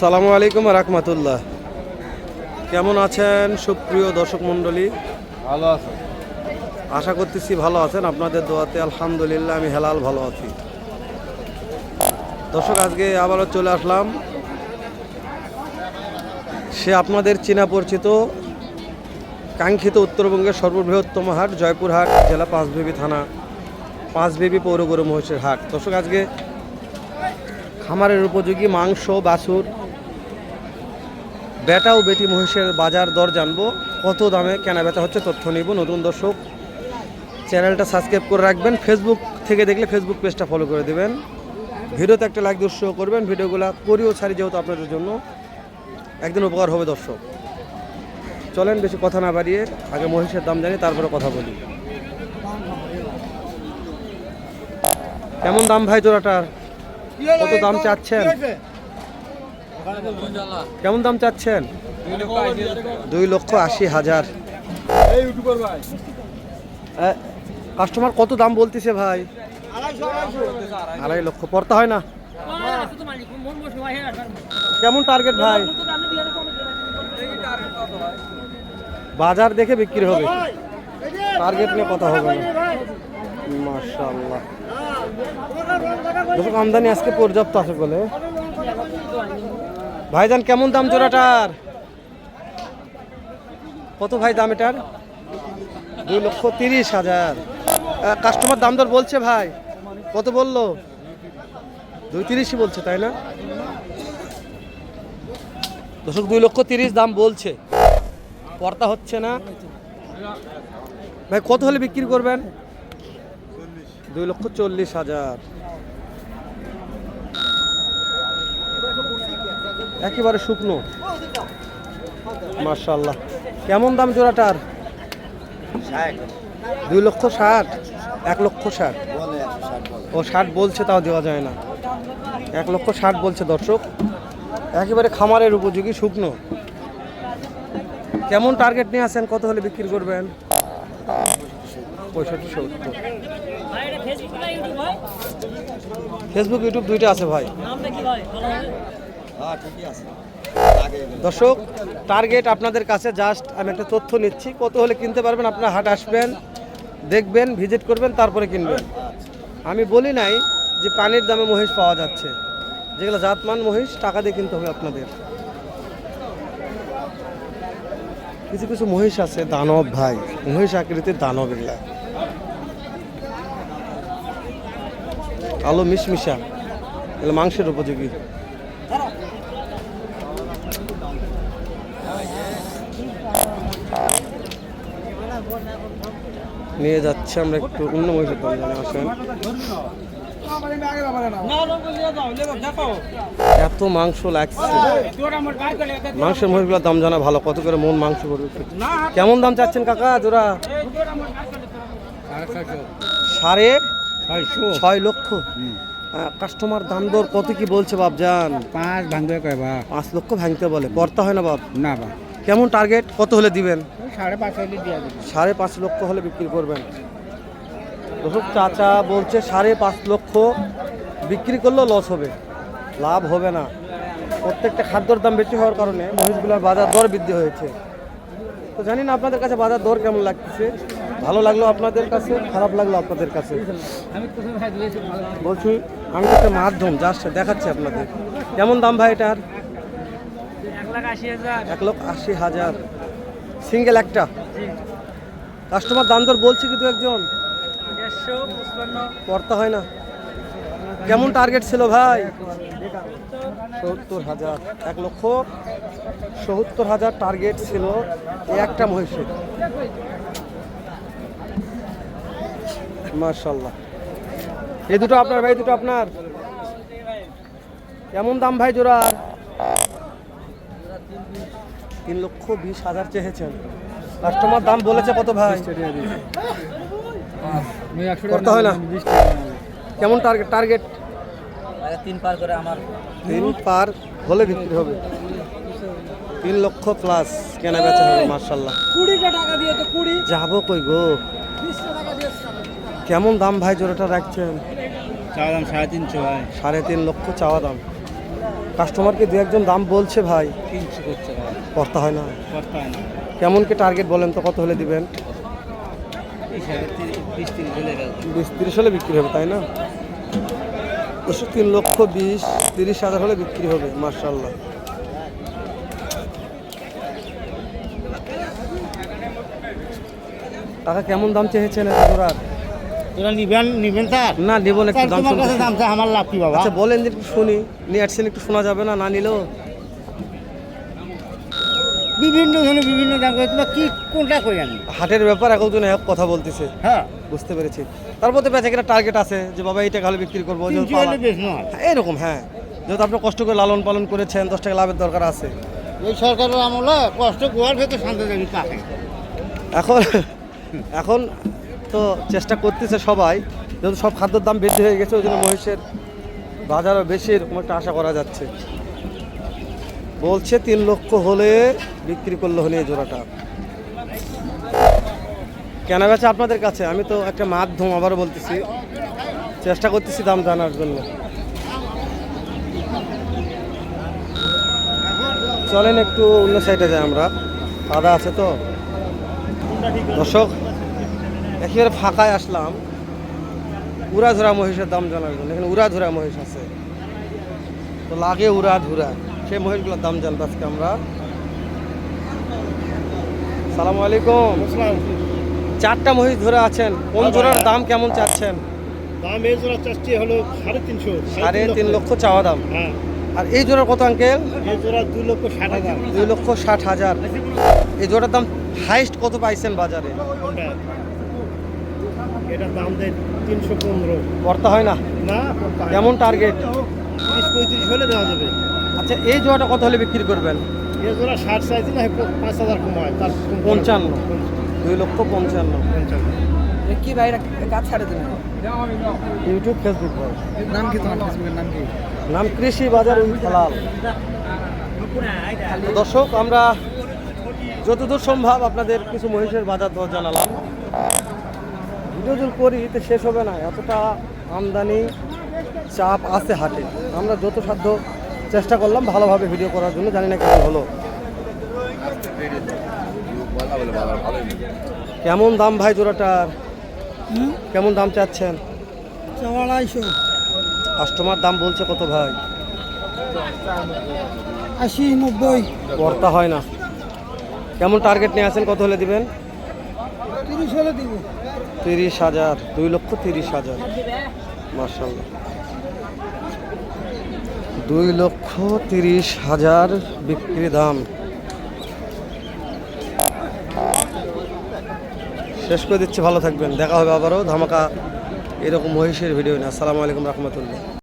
আসসালামু আলাইকুম রাহমাতুল্লাহ। কেমন আছেন সুপ্রিয় দর্শক মণ্ডলী? ভালো আছে, আশা করতেছি ভালো আছেন। আপনাদের দোয়াতে আলহামদুলিল্লাহ আমি হেলাল ভালো আছি। দর্শক, আজকে আবারও চলে আসলাম সে আপনাদের চেনা পরিচিত কাঙ্ক্ষিত উত্তরবঙ্গের সর্ববৃহত্তম হাট, জয়পুরহাট জেলা পাঁচবিবি থানা, পাঁচবিবি পৌর গরু মহিষের হাট। দর্শক, আজকে খামারের উপযোগী মাংস, বাছুর, বেটা ও বেটি মহিষের বাজার দর জানবো, কত দামে কেনা বেচা হচ্ছে তথ্য নিব। নতুন দর্শক চ্যানেলটা সাবস্ক্রাইব করে রাখবেন। ফেসবুক থেকে দেখলে ফেসবুক পেজটা ফলো করে দেবেন। ভিডিওতে একটা লাইক উৎসাহ করবেন। ভিডিওগুলো করিও ছাড়ি, যেহেতু আপনাদের জন্য একদিন উপকার হবে। দর্শক চলেন বেশি কথা না বাড়িয়ে আগে মহিষের দাম জানি, তারপরে কথা বলি। কেমন দাম ভাই জোড়াটার? কত দাম চাচ্ছেন? কেমন দাম চাচ্ছেন? 2,80,000। কাস্টমার কত দাম বলতেছে ভাই? 2.5 লক্ষ। পড়তে হয় না? কেমন টার্গেট ভাই? বাজার দেখে বিক্রি হবে, টার্গেট নিয়ে কথা হবে না। মাশাআল্লাহ, দর্শক আমদানি আজকে পর্যাপ্ত আছে বলে। ভাইজান কেমন দাম জোড়াটার? কত ভাই দাম এটার? 2,30,000। কাস্টমার দাম দর বলছে ভাই? কত বললো? 2,30,000 বলছে, তাই না দর্শক? 2,30,000 দাম বলছে, পর্তা হচ্ছে না ভাই। কত হলে বিক্রি করবেন? 2,40,000। একেবারে শুকনো, মাশাআল্লাহ। কেমন দাম জোড়াটার? 2,60,000। 1,60,000 ও 60 বলছে, তাও দেওয়া যায় না। 1,60,000 বলছে দর্শক। একেবারে খামারের উপযোগী, শুকনো। কেমন টার্গেট নিয়ে আসেন? কত হলে বিক্রি করবেন? 65-70। ফেসবুক ইউটিউব দুইটা আছে ভাই। দর্শক, টার্গেট আপনাদের কাছে জাস্ট আমি একটা তথ্য নিচ্ছি। কত হলে কিনতে পারবেন? আপনারা হাট আসবেন, দেখবেন, ভিজিট করবেন, তারপরে কিনবেন। আমি বলি নাই যে পানির দামে মহিষ পাওয়া যাচ্ছে। যেগুলো জাতমান মহিষ টাকা দিয়ে কিনতে হবে আপনাদের। কিছু কিছু মহিষ আছে দানব ভাই, মহিষ আকৃতির দানব। এগুলা আলো মিশমিশা, এগুলো মাংসের উপযোগী। নিয়ে যাচ্ছে আমরা একটু অন্য মহিষের দাম জানে। আসেন, এত মাংস লাগছে। মাংসের মহিষগুলোর দাম জানা ভালো, কত করে মন মাংস করবে। কেমন দাম চাচ্ছেন কাকা জোড়া? 6.5 লক্ষ। কাস্টমার দাম দর কত কি বলছে বাপজান? 5 ভাঙবে কয় বা 5 লক্ষ ভাঙতে বলে। পড়তা হয় না বাপ? না বা। কেমন টার্গেট? কত হলে দিবেন? 5.5 হলে দিয়ে দেব। 5.5 লক্ষ হলে বিক্রি করবেন। দর্শক, চাচা বলছে 5.5 লক্ষ। বিক্রি করলেও লস হবে, লাভ হবে না। প্রত্যেকটা খাদ্যর দাম বেশি হওয়ার কারণে মহিষগুলোর বাজার দর বৃদ্ধি হয়েছে। তো জানি না আপনাদের কাছে বাজার দর কেমন লাগতেছে। ভালো লাগলো আপনাদের কাছে, খারাপ লাগলো আপনাদের কাছে বলছি। আমি তো একটা মাধ্যম, জাস্ট দেখাচ্ছি আপনাদের। কেমন দাম ভাই এটার? 1,80,000। সিঙ্গেল একটা। কাস্টমার দাম দর বলছে কিন্তু একজন পড়তা হয় না। কেমন টার্গেট ছিল ভাই? 70,000। 1,70,000 টার্গেট ছিল এই একটা মহিষের। মাশাআল্লাহ। এই দুটো আপনার ভাই? দুটো আপনার? কেমন দাম ভাই জোড়া? 3,20,000 চেয়েছেন। কাস্টমার দাম বলেছে কত ভাই? করতে হয় না। কেমন টার্গেট? টার্গেট 3 পার করে আমার 3 পার হলে বিক্রি হবে। 3 লক্ষ প্লাস কেনা বেচা হবে। মাশাআল্লাহ। 20 টাকা দিয়ে তো 20 যাবো কই গো? 20 টাকা দিয়ে। কেমন দাম ভাই জোড়াটা রাখছেন? চাওয়া দাম 3.5 ভাই। 3.5 লক্ষ চাওয়া দাম। কাস্টমারকে দু একজন দাম বলছে ভাই, 300 করছে ভাই, করতে হয় না। করতে হয় না। কেমন কি টার্গেট বলেন তো, কত হলে দিবেন? 20-30 হলে গেল। 20-30 হলে বিক্রি হবে, তাই না? 3,20,30,000 হলে বিক্রি হবে, মার্শাল্লাহ। টাকা কেমন দাম চেয়েছেন এত জোড়ার? তোরা নিবেন স্যার? না নেব না, একটু দাম তোমার কাছে শুনতে। দাম চাই, আমার লাভ কি বাবা? আচ্ছা বলেন যে একটু শুনি, নিয়ে আসছেন একটু শোনা যাবে না, না নিলেও? বিভিন্ন ধরনের বিভিন্ন দাম করে, তোমার কি কোনটা কই আমি? হাটের ব্যাপার, একজন এক কথা বলতেছে, হ্যাঁ, বুঝতে পেরেছি। তারপর তো বেচা কিনা টার্গেট আছে যে বাবা এই টাকা হলে বিক্রি করবো, যেহেতু 300 হলে বেশ নয়। এরকম। হ্যাঁ, যেহেতু আপনি কষ্ট করে লালন পালন করেছেন, 10 টাকা লাভের দরকার আছে। এই সরকারের আমলে কষ্ট গোয়ার ভেতর শান্তি দেবী পাখে। এখন এখন তো চেষ্টা করতেছে সবাই, যেহেতু সব খাদ্যের দাম বৃদ্ধি হয়ে গেছে, ওই জন্য মহিষের বাজারও বেশি, এরকম একটা আশা করা যাচ্ছে। বলছে 3 লক্ষ হলে বিক্রি করলে হলে এই জোড়াটা। কেনা বেচা আপনাদের কাছে, আমি তো একটা মাধ্যম, আবারও বলতেছি, চেষ্টা করতেছি দাম জানার জন্য। চলেন একটু অন্য সাইডে যাই আমরা, কাদা আছে তো। দর্শক, একেবারে ফাঁকায় আসলাম উড়াধুরা মহিষের দাম জানার জন্য। এখানে উড়াধুরা মহিষ আছে, তো লাগে উড়াধুরা, সেই মহিষগুলোর দাম জানবো আজকে আমরা। সালামু আলাইকুম। 4টা মহিষ ধরে আছেন, কোন জোড়ার দাম কেমন চাচ্ছেন? দাম এই জোড়া চাচ্ছি হলো 3.5 3.5 লক্ষ চাওয়া দাম। হ্যাঁ, আর এই জোড়ার কত আঙ্কেল? এই জোড়া 2,60,000। 2,60,000। এই জোড়ার দাম হাইস্ট কত পাইছেন বাজারে? কোনটা? এটার দাম দেয় 315। করতে হয় না? না, কেমন টার্গেট? 30-35 হলে দেওয়া যাবে। আচ্ছা, এই জোড়াটা কত হলে বিক্রি করবেন? এই জোড়া 60 চাইছি না, 5,000 কমায় তার 55। 2,55,000। কি ভাই, কাজ ছাড়ে দিন। ইউটিউব, ফেসবুক ভাই। নাম কি তোমার ফেসবুকের নাম কি? নাম কৃষি বাজার খেলাল। দর্শক, আমরা যতদূর সম্ভব আপনাদের কিছু মহিষের বাজার দর জানালাম। ভিডিও যদি করি তো শেষ হবে না, এতটা আমদানি চাপ আছে হাটে। আমরা যত সাধ্য চেষ্টা করলাম ভালোভাবে ভিডিও করার জন্য, জানি না কেমন হলো। কেমন দাম ভাই জোড়াটার? কেমন দাম চাচ্ছেন? 250, কাস্টমার দাম বলছে কত ভাই? 80, 90, কর্তা হয় না। কেমন টার্গেট নিয়ে আছেন, কত হলে দিবেন? 30 হলে দিব। 30,000। 2,30,000। মাশাআল্লাহ, 2,30,000 বিক্রি দাম। শেষ করে দিচ্ছি, ভালো থাকবেন, দেখা হবে আবারও ধামাকা এরকম মহিষের ভিডিও নিয়ে। আসসালামু আলাইকুম রহমতুল্লাহ।